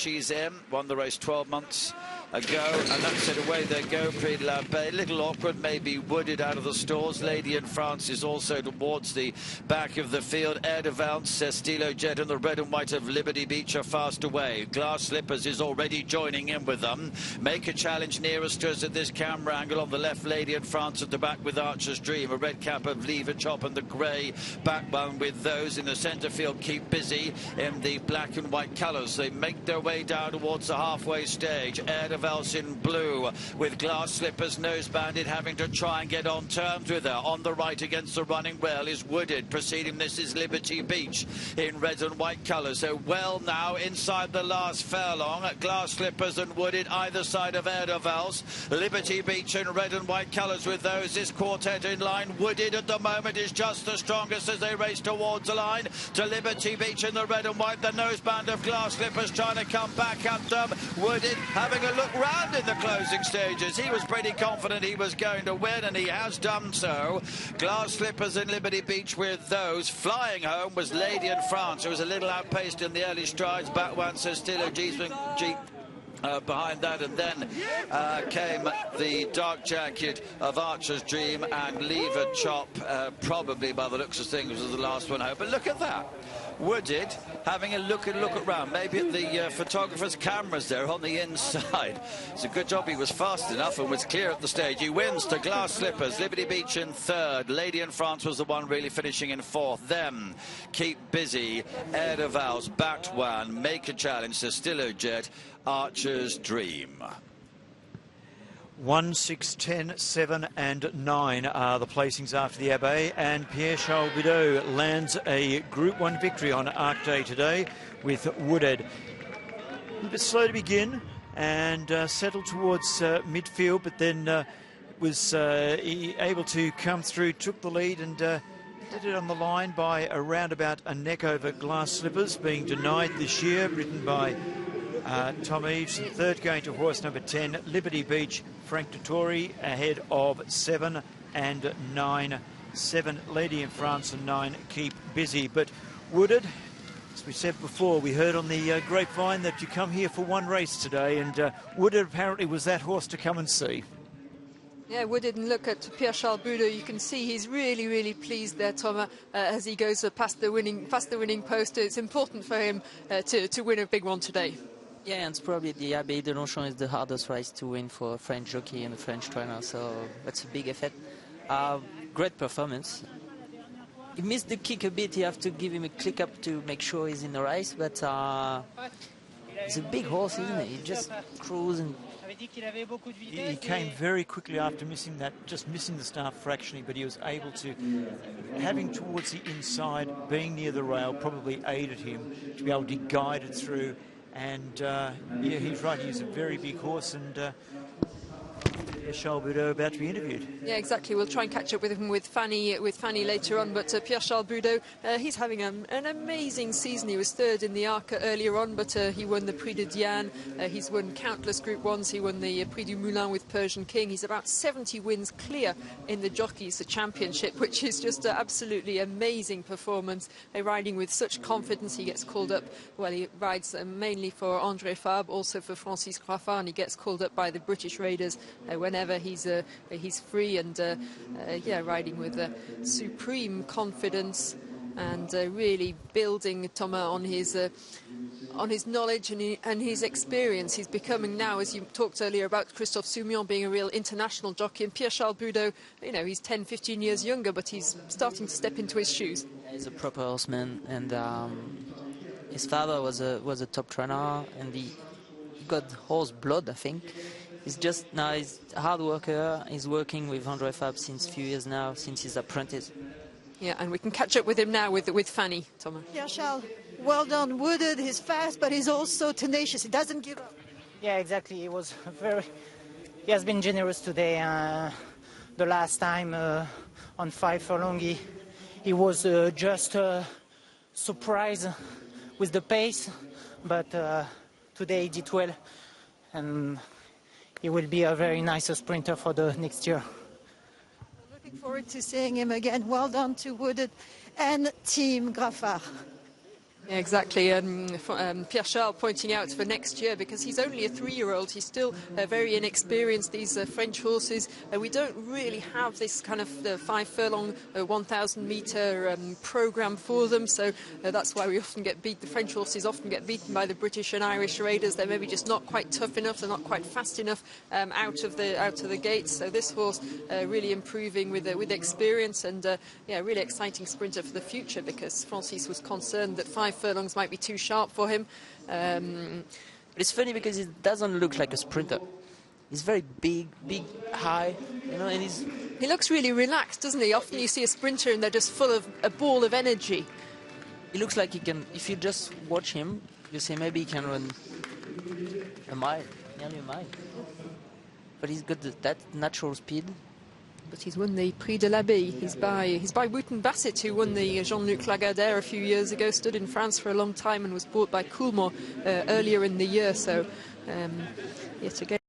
she's in, won the race 12 months ago, and that's it. Away they go. Prix de la Paix, little awkward, maybe Wooded out of the stalls. Lady in France is also towards the back of the field. Air de Valence, Stilo Jet and the red and white of Liberty Beach are fast away. Glass Slippers is already joining in with them. Make a challenge nearest to us at this camera angle. On the left, Lady in France at the back with Archer's Dream, a red cap of Lever Chop and the grey back one with those in the centre field. Keep Busy in the black and white colours. They make their way down towards the halfway stage. Air de Valence in blue with Glass Slippers nose banded, having to try and get on terms with her. On the right against the running well is Wooded. Preceding this is Liberty Beach in red and white colours. So well now inside the last furlong. Glass Slippers and Wooded either side of Air de Valence. Liberty Beach in red and white colours with those. This quartet in line. Wooded at the moment is just the strongest as they race towards the line. To Liberty Beach in the red and white. The noseband of Glass Slippers trying to come back at them. Wooded having a look round in the closing stages. He was pretty confident he was going to win, and he has done so. Glass Slippers in Liberty Beach with those. Flying home was Lady in France, who was a little outpaced in the early strides. Back one, so Stilo G behind that, and then came the dark jacket of Archer's Dream and Lever Chop, probably by the looks of things was the last one home. But look at that. Wooded having a look around, maybe at the photographer's cameras there on the inside. It's a good job he was fast enough and was clear at the stage. He wins to Glass Slippers. Liberty Beach in third. Lady in France was the one really finishing in fourth. Then Keep Busy, Air de Valence, backed one, Make a Challenge to Stilo Jet, Archer's Dream. 1, 6, 10, 7 and 9 are the placings after the Abbaye, and Pierre-Charles Bidot lands a Group 1 victory on Arc Day today with Wooded. A bit slow to begin and settled towards midfield, but then was able to come through, took the lead and did it on the line by around about a neck over Glass Slippers, being denied this year, ridden by Tom Eves. And third going to horse number 10, Liberty Beach, Frank Dettori, ahead of 7 and 9. 7, Lady in France, and 9, Keep Busy. But Wooded, as we said before, we heard on the grapevine that you come here for one race today, and Wooded apparently was that horse to come and see. Yeah, Wooded, and look at Pierre-Charles Bidot. You can see he's really, really pleased there, Thomas, as he goes past the winning post. It's important for him to win a big one today. Yeah, and it's probably the Abbaye de Longchamp is the hardest race to win for a French jockey and a French trainer, so that's a big effort. Great performance. He missed the kick a bit. You have to give him a click up to make sure he's in the race, but it's a big horse, isn't it? He just cruised and he came very quickly after missing the start fractionally, but he was able to, having towards the inside, being near the rail, probably aided him to be able to guide it through. And yeah, he's right, he's a very big horse, and Pierre-Charles Bidot about to be interviewed. Yeah, exactly. We'll try and catch up with him with Fanny later on. But Pierre-Charles Bidot, he's having an amazing season. He was third in the Arc earlier on, but he won the Prix de Diane. He's won countless Group 1s. He won the Prix du Moulin with Persian King. He's about 70 wins clear in the Jockeys Championship, which is just an absolutely amazing performance. Riding with such confidence. He gets called up. Well, he rides mainly for André Fabre, also for Francis Graffard, and he gets called up by the British Raiders whenever he's free, and yeah, riding with supreme confidence and really building Thomas on his knowledge and his experience. He's becoming now, as you talked earlier about Christophe Soumillon being a real international jockey, and Pierre-Charles Bidot, you know, he's 10-15 years younger, but he's starting to step into his shoes. He's a proper horseman, and his father was a top trainer, and he got horse blood, I think. He's just now, he's a hard worker. He's working with André Fabre since a few years now, since his apprentice. Yeah, and we can catch up with him now with Fanny, Thomas. Pierre-Charles, well done. Wooded, he's fast, but he's also tenacious. He doesn't give up. Yeah, exactly. He has been generous today. The last time on 5 furlong, he was just surprised with the pace, but today he did well, and he will be a very nice sprinter for the next year. Looking forward to seeing him again. Well done to Wooded and Team Graffard. Yeah, exactly. Pierre Charles pointing out for next year, because he's only a 3-year-old, he's still very inexperienced, these French horses. We don't really have this kind of 5 furlong, 1,000 metre programme for them, so that's why we often get beat. The French horses often get beaten by the British and Irish raiders. They're maybe just not quite tough enough, they're not quite fast enough out of the gates. So this horse really improving with experience, and yeah, really exciting sprinter for the future, because Francis was concerned that 5 furlongs might be too sharp for him. But it's funny because it doesn't look like a sprinter. He's very big, high, you know, and he looks really relaxed, doesn't he? Often you see a sprinter and they're just full of a ball of energy. He looks like he can, if you just watch him, you say maybe he can run a mile, nearly a mile. But he's got that natural speed. But he's won the Prix de l'Abbaye. He's by Wooten Bassett, who won the Jean-Luc Lagardère a few years ago, stood in France for a long time and was bought by Coolmore earlier in the year. So yet again.